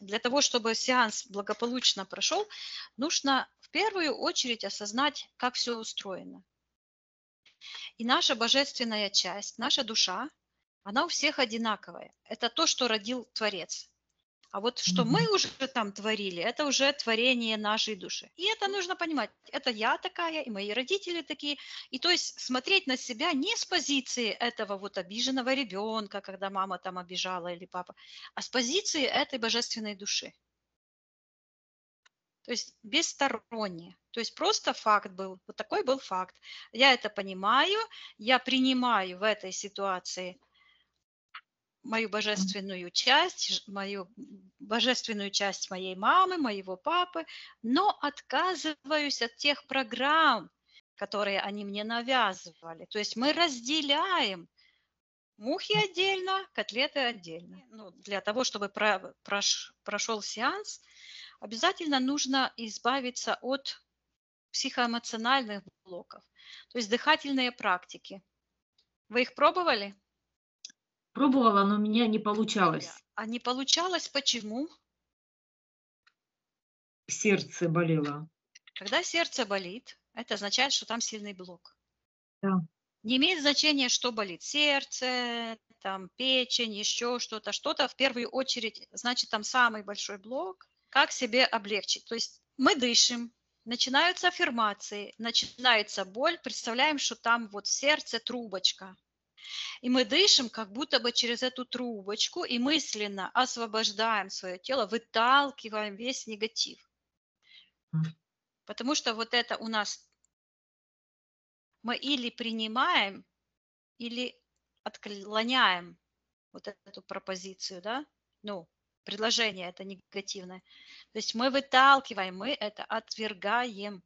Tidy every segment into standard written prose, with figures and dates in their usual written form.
Для того, чтобы сеанс благополучно прошел, нужно в первую очередь осознать, как все устроено. И наша божественная часть, наша душа, она у всех одинаковая. Это то, что родил Творец. А вот что мы Мгм. уже там творили, это уже творение нашей души. И это нужно понимать. Это я такая, и мои родители такие. И то есть смотреть на себя не с позиции этого вот обиженного ребенка, когда мама там обижала или папа, а с позиции этой божественной души. То есть бессторонне. То есть просто факт был, вот такой был факт. Я это понимаю, я принимаю в этой ситуации мою божественную часть, мою божественную часть моей мамы, моего папы, но отказываюсь от тех программ, которые они мне навязывали. То есть мы разделяем мухи отдельно, котлеты отдельно. Ну, для того, чтобы прошел сеанс, обязательно нужно избавиться от психоэмоциональных блоков, то есть дыхательные практики. Вы их пробовали? Пробовала, но у меня не получалось. А не получалось почему? Сердце болело. Когда сердце болит, это означает, что там сильный блок. Да. Не имеет значения, что болит. Сердце, там, печень, еще что-то. Что-то в первую очередь, значит, там самый большой блок. Как себе облегчить? То есть мы дышим, начинаются аффирмации, начинается боль. Представляем, что там вот в сердце трубочка. И мы дышим как будто бы через эту трубочку и мысленно освобождаем свое тело, выталкиваем весь негатив. Потому что вот это у нас мы или принимаем, или отклоняем вот эту пропозицию, да, ну, предложение это негативное. То есть мы выталкиваем, мы это отвергаем.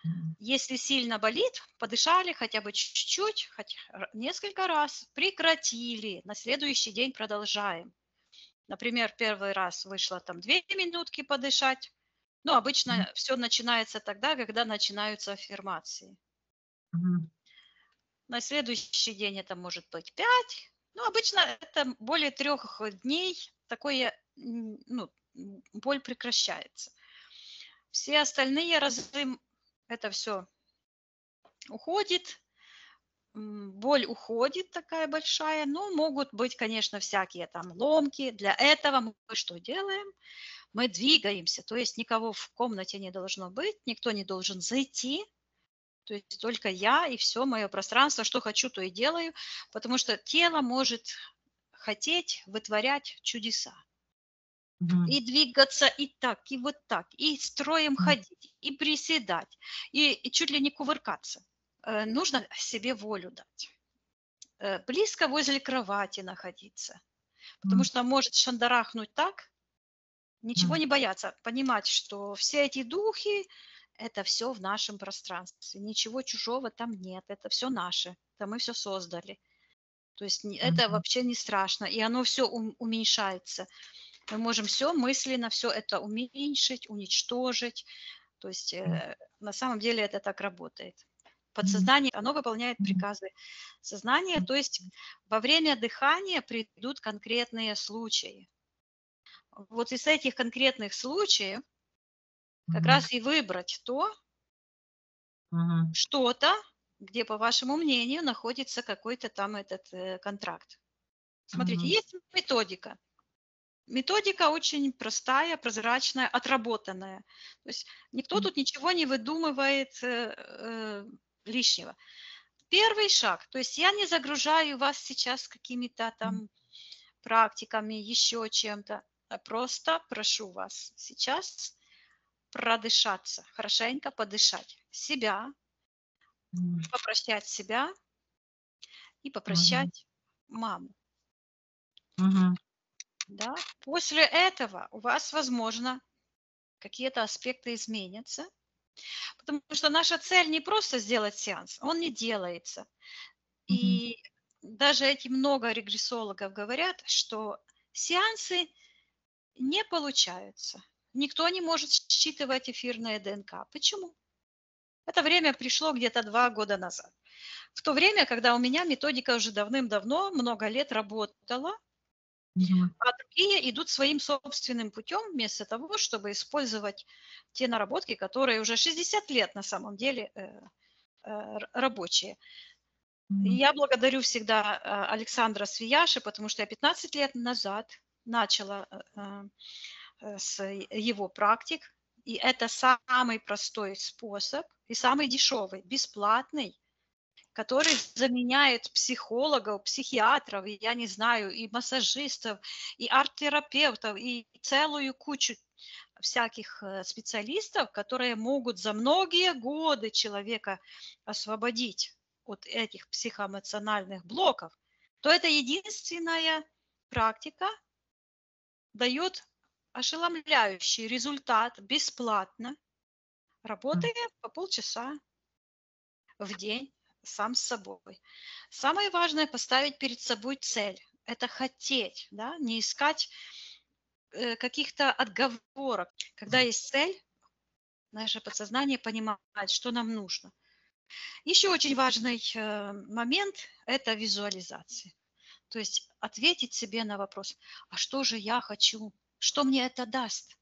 Мгм. Если сильно болит, подышали хотя бы чуть-чуть, хоть несколько раз, прекратили, на следующий день продолжаем. Например, первый раз вышло там 2 минутки подышать. Ну, Мгм. обычно все начинается тогда, когда начинаются аффирмации. Мгм. На следующий день это может быть 5. Ну, обычно это более 3 дней такое, ну, боль прекращается. Все остальные разы это все уходит, боль уходит такая большая, но могут быть, конечно, всякие там ломки. Для этого мы что делаем? Мы двигаемся, то есть никого в комнате не должно быть, никто не должен зайти, то есть только я и все мое пространство, что хочу, то и делаю, потому что тело может хотеть вытворять чудеса. Мгм. И двигаться и так, и вот так, и строем ходить, и приседать, и чуть ли не кувыркаться. Нужно себе волю дать. Близко возле кровати находиться, потому Мгм. что может шандарахнуть так, ничего Мгм. не бояться, понимать, что все эти духи, это все в нашем пространстве, ничего чужого там нет, это все наше, это мы все создали. То есть это Мгм. вообще не страшно, и оно все уменьшается. Мы можем все мысленно, все это уменьшить, уничтожить. То есть на самом деле это так работает. Мгм. Подсознание, оно выполняет Мгм. приказы сознания, то есть во время дыхания придут конкретные случаи. Вот из этих конкретных случаев как Мгм. раз и выбрать то, Мгм. что-то, где, по вашему мнению, находится какой-то там этот контракт. Смотрите, Мгм. есть методика. Методика очень простая, прозрачная, отработанная. То есть никто тут ничего не выдумывает лишнего. Первый шаг. То есть я не загружаю вас сейчас какими-то там практиками, еще чем-то. А просто прошу вас сейчас продышаться, хорошенько подышать себя, Мгм. попрощать себя и Мгм. попрощать маму. Мгм. Да? После этого у вас, возможно, какие-то аспекты изменятся, потому что наша цель не просто сделать сеанс, он не делается. Мгм. И даже эти много регрессологов говорят, что сеансы не получаются. Никто не может считывать эфирное ДНК. Почему? Это время пришло где-то 2 года назад. В то время, когда у меня методика уже давным-давно, много лет работала, Мгм. а другие идут своим собственным путем вместо того, чтобы использовать те наработки, которые уже 60 лет на самом деле рабочие. И Мгм. я благодарю всегда Александра Свияши, потому что я 15 лет назад начала с его практик, и это самый простой способ и самый дешевый, бесплатный, который заменяет психологов, психиатров, и я не знаю, и массажистов, и арт-терапевтов, и целую кучу всяких специалистов, которые могут за многие годы человека освободить от этих психоэмоциональных блоков, то это единственная практика дает ошеломляющий результат бесплатно, работая по полчаса в день сам с собой. Самое важное поставить перед собой цель. Это хотеть, да, не искать каких-то отговорок. Когда есть цель, наше подсознание понимает, что нам нужно. Еще очень важный момент – это визуализация. То есть ответить себе на вопрос, а что же я хочу, что мне это даст,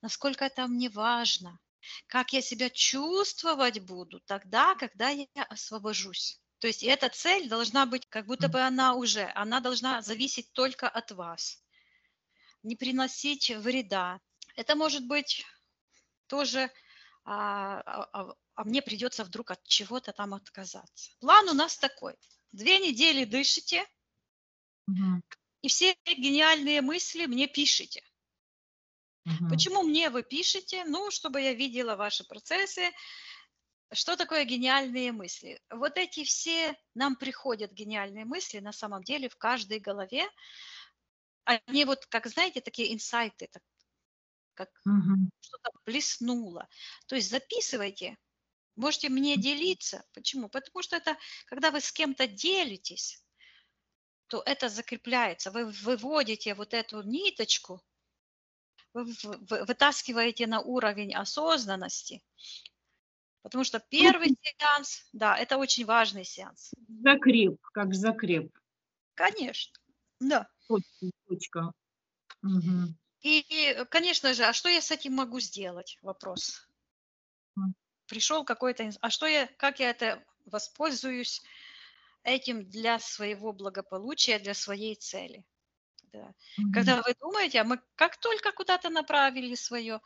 насколько это мне важно, как я себя чувствовать буду тогда, когда я освобожусь. То есть эта цель должна быть, как будто бы она должна зависеть только от вас, не приносить вреда. Это может быть тоже, мне придется вдруг от чего-то там отказаться. План у нас такой. 2 недели дышите, Мгм. и все гениальные мысли мне пишите. Мгм. Почему мне вы пишете? Ну, чтобы я видела ваши процессы. Что такое гениальные мысли? Вот эти все нам приходят гениальные мысли на самом деле в каждой голове. Они вот, как знаете, такие инсайты, как Мгм. что-то блеснуло. То есть записывайте, можете мне делиться. Почему? Потому что это, когда вы с кем-то делитесь, то это закрепляется. Вы выводите вот эту ниточку, вы вытаскиваете на уровень осознанности, потому что первый Ну, сеанс, да, это очень важный сеанс. закреп, как закреп. Конечно, да. Точка, точка. Мгм. Конечно же, а что я с этим могу сделать? Вопрос. М. Пришел какой-то, а что как я это воспользуюсь этим для своего благополучия, для своей цели? Да. Мгм. Когда вы думаете, а мы как только куда-то направили свое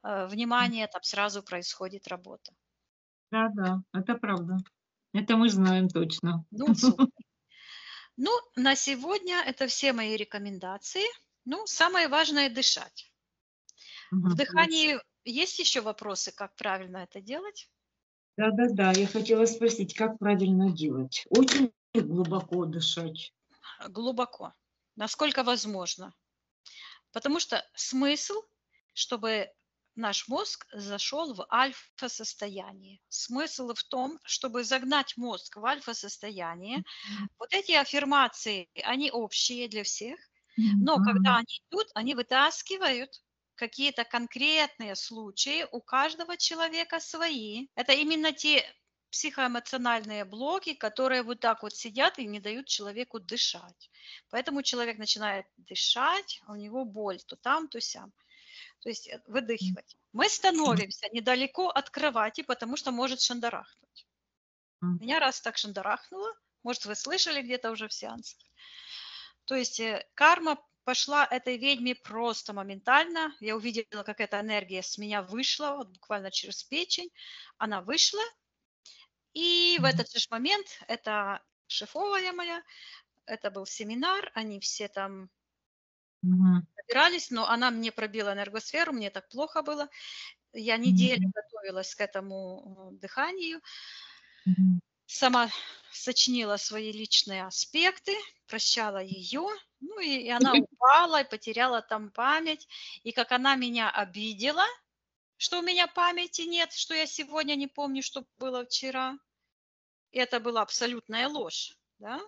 внимание, там сразу происходит работа. Да-да, это правда. Это мы знаем точно. Ну, супер. Ну, на сегодня это все мои рекомендации. Ну, самое важное – дышать. В Мгм. Хорошо. дыхании есть еще вопросы, как правильно это делать? Да-да-да, я хотела спросить, как правильно делать? Очень глубоко дышать. Глубоко, насколько возможно. Потому что смысл, чтобы наш мозг зашел в альфа-состояние. Смысл в том, чтобы загнать мозг в альфа-состояние. Мгм. Вот эти аффирмации, они общие для всех, Мгм. но когда Мгм. они идут, они вытаскивают какие-то конкретные случаи, у каждого человека свои. Это именно те психоэмоциональные блоки, которые вот так вот сидят и не дают человеку дышать. Поэтому человек начинает дышать, а у него боль то там, то сям. То есть выдыхивать. Мы становимся недалеко от кровати, потому что может шандарахнуть. Мгм. Меня раз так шандарахнуло, может, вы слышали где-то уже в сеансах. То есть карма пошла этой ведьме просто моментально. Я увидела, как эта энергия с меня вышла, вот буквально через печень. Она вышла, и в Мгм. этот же момент это шефовая моя, это был семинар, они все там Мгм. собирались, но она мне пробила энергосферу, мне так плохо было. Я неделю Мгм. готовилась к этому дыханию, Мгм. сама сочинила свои личные аспекты, прощала ее, ну и она упала и потеряла там память. И как она меня обидела, что у меня памяти нет, что я сегодня не помню, что было вчера, и это была абсолютная ложь, да,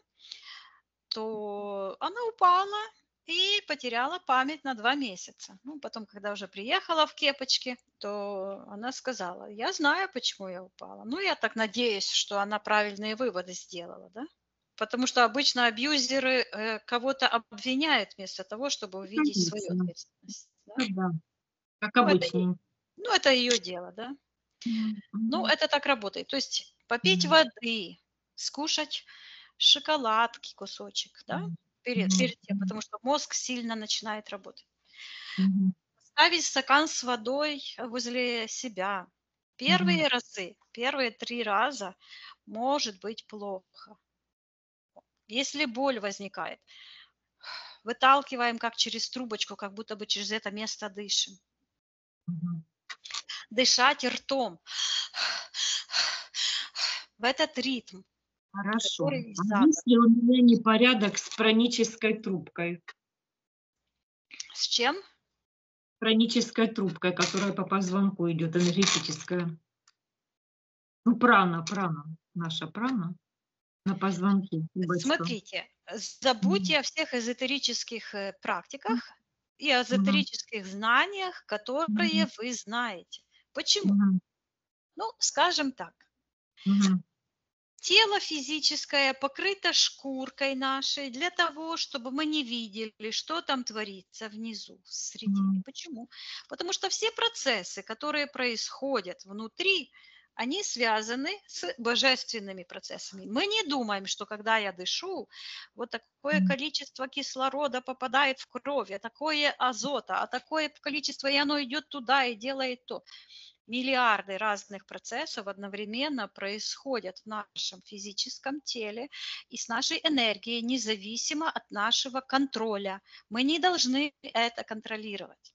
то она упала и потеряла память на 2 месяца. Ну, потом, когда уже приехала в кепочке, то она сказала: "Я знаю, почему я упала". Ну, я так надеюсь, что она правильные выводы сделала, да. Потому что обычно абьюзеры кого-то обвиняют вместо того, чтобы увидеть свою Конечно. ответственность. Да? Да, как Ну, это, обычно. ну, это ее дело, да. Ну, Мгм. это так работает. То есть попить Мгм. воды, скушать шоколадки кусочек, да, Мгм. перед тем, Мгм. потому что мозг сильно начинает работать. Мгм. Ставить стакан с водой возле себя. Мгм. Первые разы, первые 3 раза может быть плохо. Если боль возникает, выталкиваем как через трубочку, как будто бы через это место дышим. Мгм. Дышать ртом в этот ритм, Хорошо. который А задан. если у меня непорядок с пранической трубкой? С чем? Пранической трубкой, которая по позвонку идет, энергетическая. Ну, прана, наша прана на позвонке, трубочка. Смотрите, Мгм. забудьте о всех эзотерических практиках и о Мгм. эзотерических знаниях, которые Мгм. вы знаете. Почему? Мгм. Ну, скажем так, Мгм. тело физическое покрыто шкуркой нашей для того, чтобы мы не видели, что там творится внизу, в средине. Мгм. Почему? Потому что все процессы, которые происходят внутри, они связаны с божественными процессами. Мы не думаем, что когда я дышу, вот такое М. количество кислорода попадает в кровь, а такое азота, а такое количество, и оно идет туда и делает то. Миллиарды разных процессов одновременно происходят в нашем физическом теле и с нашей энергией, независимо от нашего контроля. Мы не должны это контролировать.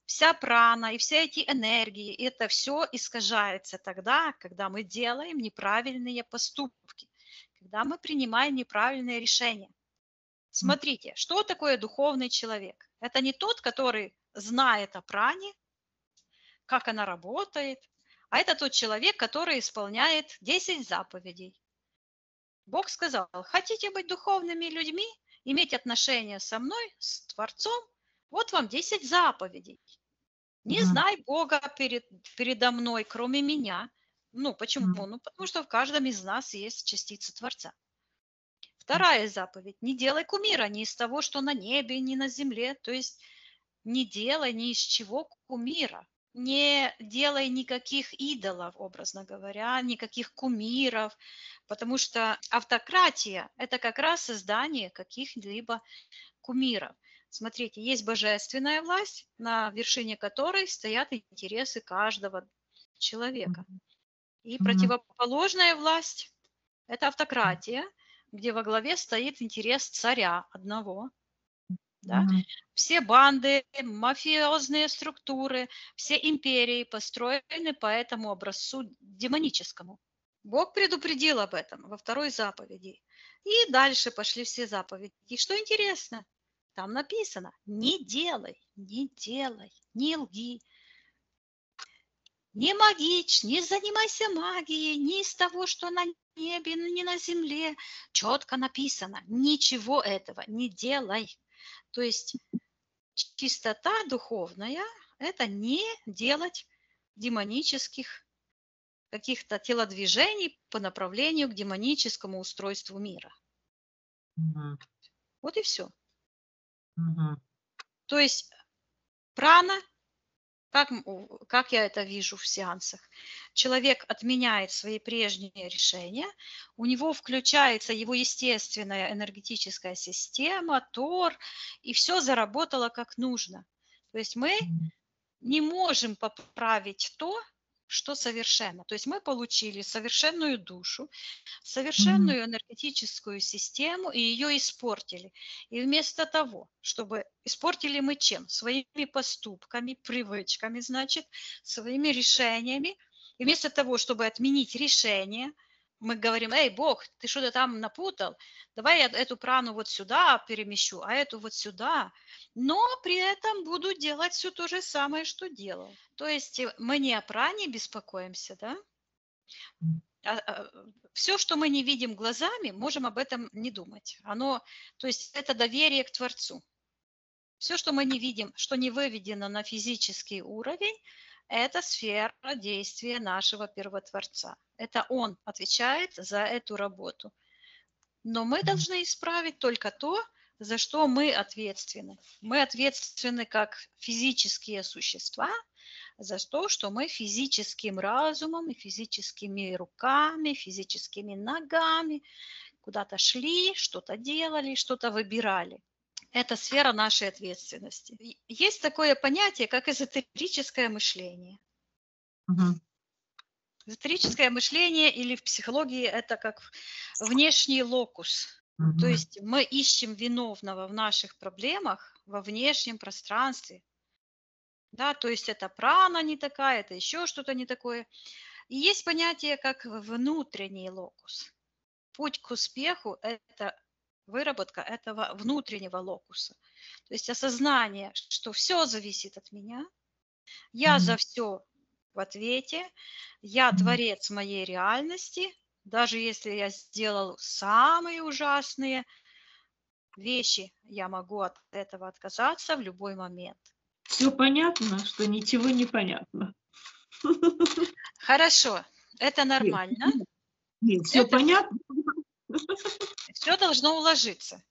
Вся прана и все эти энергии, это все искажается тогда, когда мы делаем неправильные поступки, когда мы принимаем неправильные решения. Смотрите, что такое духовный человек? Это не тот, который знает о пране, как она работает, а это тот человек, который исполняет 10 заповедей. Бог сказал, хотите быть духовными людьми, иметь отношения со мной, с Творцом, вот вам 10 заповедей. Не Мгм. знай Бога передо мной, кроме меня. Ну, почему? М. Ну, потому что в каждом из нас есть частица Творца. Вторая заповедь. Не делай кумира ни из того, что на небе, ни на земле. То есть не делай ни из чего кумира. Не делай никаких идолов, образно говоря, никаких кумиров, потому что автократия– это как раз создание каких-либо кумиров. Смотрите, есть божественная власть, на вершине которой стоят интересы каждого человека. И Мгм. противоположная власть– это автократия, где во главе стоит интерес царя одного, да? Мгм. Все банды, мафиозные структуры, все империи построены по этому образцу демоническому. Бог предупредил об этом во второй заповеди. И дальше пошли все заповеди. И что интересно, там написано, не делай, не делай, не лги, не магичь, не занимайся магией, ни из того, что на небе, ни на земле. Четко написано, ничего этого не делай. То есть чистота духовная– это не делать демонических каких-то телодвижений по направлению к демоническому устройству мира. Мгм. Вот и все. Мгм. То есть прана, как я это вижу в сеансах, человек отменяет свои прежние решения, у него включается его естественная энергетическая система, тор, и все заработало как нужно. То есть мы Мгм. не можем поправить то, что совершенно. То есть мы получили совершенную душу, Мгм. совершенную энергетическую систему и ее испортили. И вместо того, чтобы испортили мы чем? Своими поступками, привычками, значит, своими решениями. И вместо того, чтобы отменить решение, мы говорим, эй, Бог, ты что-то там напутал, давай я эту прану вот сюда перемещу, а эту вот сюда, но при этом буду делать все то же самое, что делал. То есть мы не о пране беспокоимся, да? Все, что мы не видим глазами, можем об этом не думать. То есть это доверие к Творцу. Все, что мы не видим, что не выведено на физический уровень, это сфера действия нашего Первотворца. Это Он отвечает за эту работу. Но мы Мгм. должны исправить только то, за что мы ответственны. Мы ответственны как физические существа за то, что мы физическим разумом и физическими руками, физическими ногами куда-то шли, что-то делали, что-то выбирали. Это сфера нашей ответственности. Есть такое понятие, как эзотерическое мышление. Мгм. Эзотерическое мышление или в психологии это как внешний локус. То Мгм. есть мы ищем виновного в наших проблемах во внешнем пространстве. Да, то есть это прана не такая, это еще что-то не такое. И есть понятие как внутренний локус. Путь к успеху– это выработка этого внутреннего локуса. То есть осознание, что все зависит от меня, я за Мгм. все в ответе, я Мгм. творец моей реальности, даже если я сделал самые ужасные вещи, я могу от этого отказаться в любой момент. Всё понятно, что ничего не понятно. Хорошо, это Нет, нормально, нет, всё это понятно. все должно уложиться.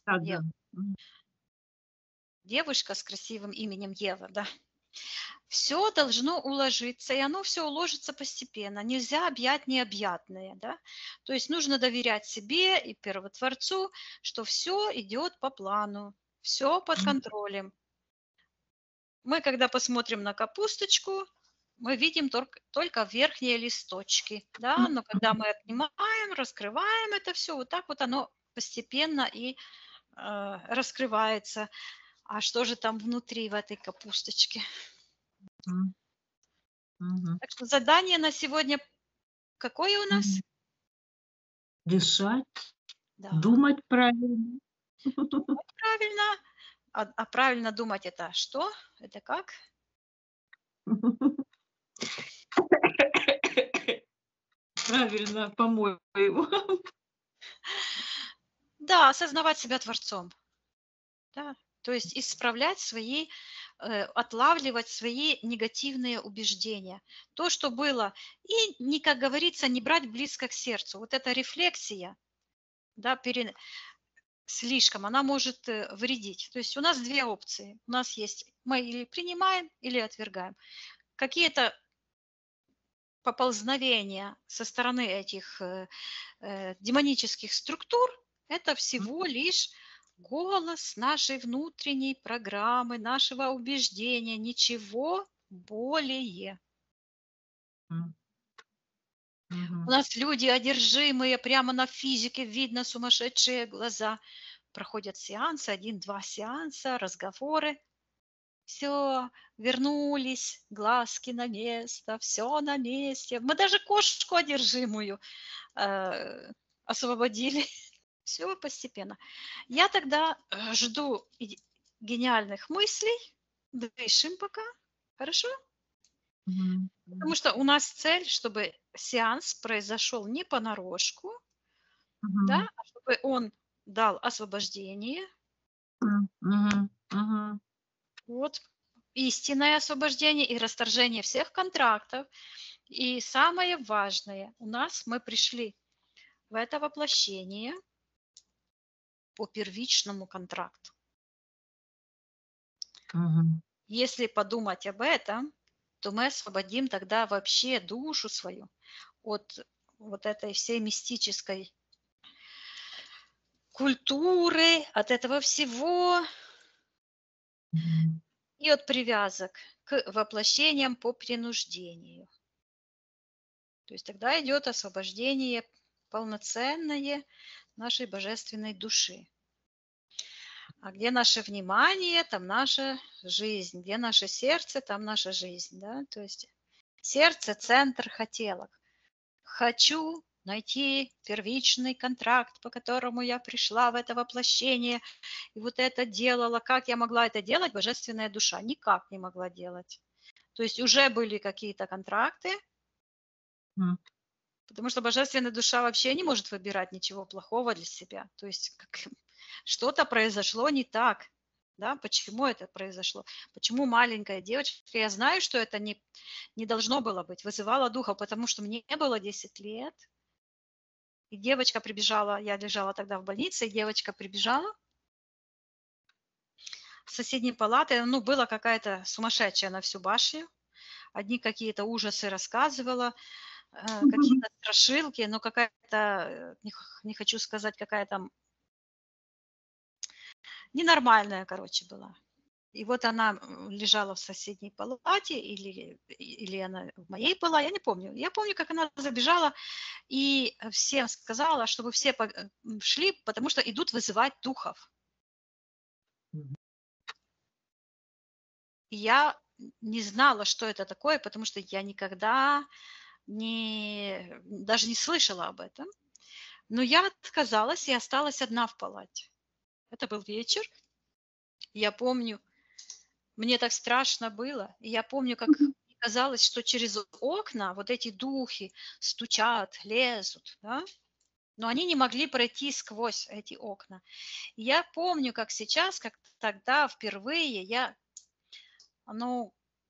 Да, да. Ева. Мгм. Девушка с красивым именем Ева, да. Все должно уложиться, и оно все уложится постепенно. Нельзя объять необъятное, да. То есть нужно доверять себе и Первотворцу, что все идет по плану, все под М. контролем. Мы, когда посмотрим на капусточку, мы видим только верхние листочки, да, но когда мы отнимаем, раскрываем это все, вот так вот оно постепенно и раскрывается. А что же там внутри в этой капусточке? М. Мгм. Так что задание на сегодня какое у нас? Мгм. Дышать, Да, думать правильно. думать правильно. А правильно думать это что? Это как? Правильно, по-моему. Да, осознавать себя творцом. Да. То есть исправлять свои, отлавливать свои негативные убеждения. То, что было. И, не, как говорится, не брать близко к сердцу. Вот эта рефлексия, да, слишком, она может вредить. То есть у нас две опции. У нас есть мы или принимаем, или отвергаем. Какие-то поползновения со стороны этих демонических структур– это всего лишь голос нашей внутренней программы, нашего убеждения, ничего более. М. У Мгм. нас люди одержимые, прямо на физике видно сумасшедшие глаза. Проходят сеансы, один-два сеанса, разговоры. Все, вернулись, глазки на место, все на месте. Мы даже кошку одержимую э, освободили. Все постепенно. Я тогда жду гениальных мыслей, дышим пока, хорошо? Мгм. Потому что у нас цель, чтобы сеанс произошел не понарошку, да, Мгм. а чтобы он дал освобождение, Мгм. Мгм. вот, истинное освобождение и расторжение всех контрактов. И самое важное, у нас мы пришли в это воплощение по первичному контракту. Мгм. Если подумать об этом, то мы освободим тогда вообще душу свою от вот этой всей мистической культуры, от этого всего Мгм. и от привязок к воплощениям по принуждению. То есть тогда идет освобождение полноценное нашей божественной души. А где наше внимание, там наша жизнь. Где наше сердце, там наша жизнь. Да? То есть сердце– центр хотелок. Хочу найти первичный контракт, по которому я пришла в это воплощение и вот это делала. Как я могла это делать, божественная душа? Никак не могла делать. То есть уже были какие-то контракты, М. потому что божественная душа вообще не может выбирать ничего плохого для себя. То есть что-то произошло не так. Да, почему это произошло? Почему маленькая девочка, я знаю, что это не должно было быть, вызывала духа, потому что мне было 10 лет, И девочка прибежала, я лежала тогда в больнице, и девочка прибежала с соседней палаты, ну, была какая-то сумасшедшая на всю башню, одни какие-то ужасы рассказывала, какие-то страшилки, но какая-то, не хочу сказать, какая-то ненормальная, короче, была. И вот она лежала в соседней палате, или она в моей была, я не помню. Я помню, как она забежала и всем сказала, чтобы все шли, потому что идут вызывать духов. Мгм. И я не знала, что это такое, потому что я никогда даже не слышала об этом. Но я отказалась и осталась одна в палате. Это был вечер. Я помню, мне так страшно было. И я помню, как мне казалось, что через окна вот эти духи стучат, лезут, да? Но они не могли пройти сквозь эти окна. И я помню, как сейчас, как тогда впервые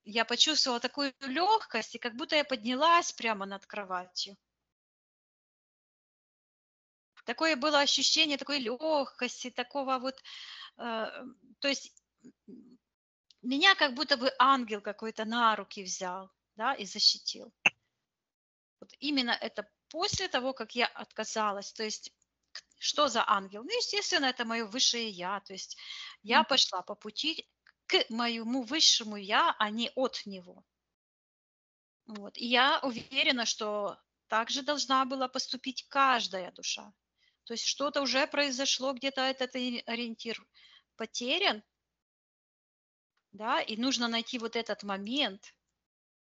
я почувствовала такую легкость, и как будто я поднялась прямо над кроватью. Такое было ощущение такой легкости, такого вот, то есть меня как будто бы ангел какой-то на руки взял, да, и защитил. Вот именно это после того, как я отказалась. То есть что за ангел? Ну, естественно, это мое высшее я. То есть я пошла по пути к моему высшему я, а не от него. Вот. И я уверена, что так же должна была поступить каждая душа. То есть что-то уже произошло, где-то этот ориентир потерян, да, и нужно найти вот этот момент,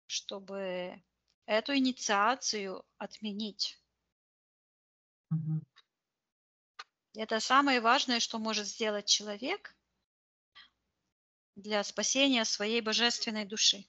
чтобы эту инициацию отменить. Мгм. Это самое важное, что может сделать человек для спасения своей божественной души.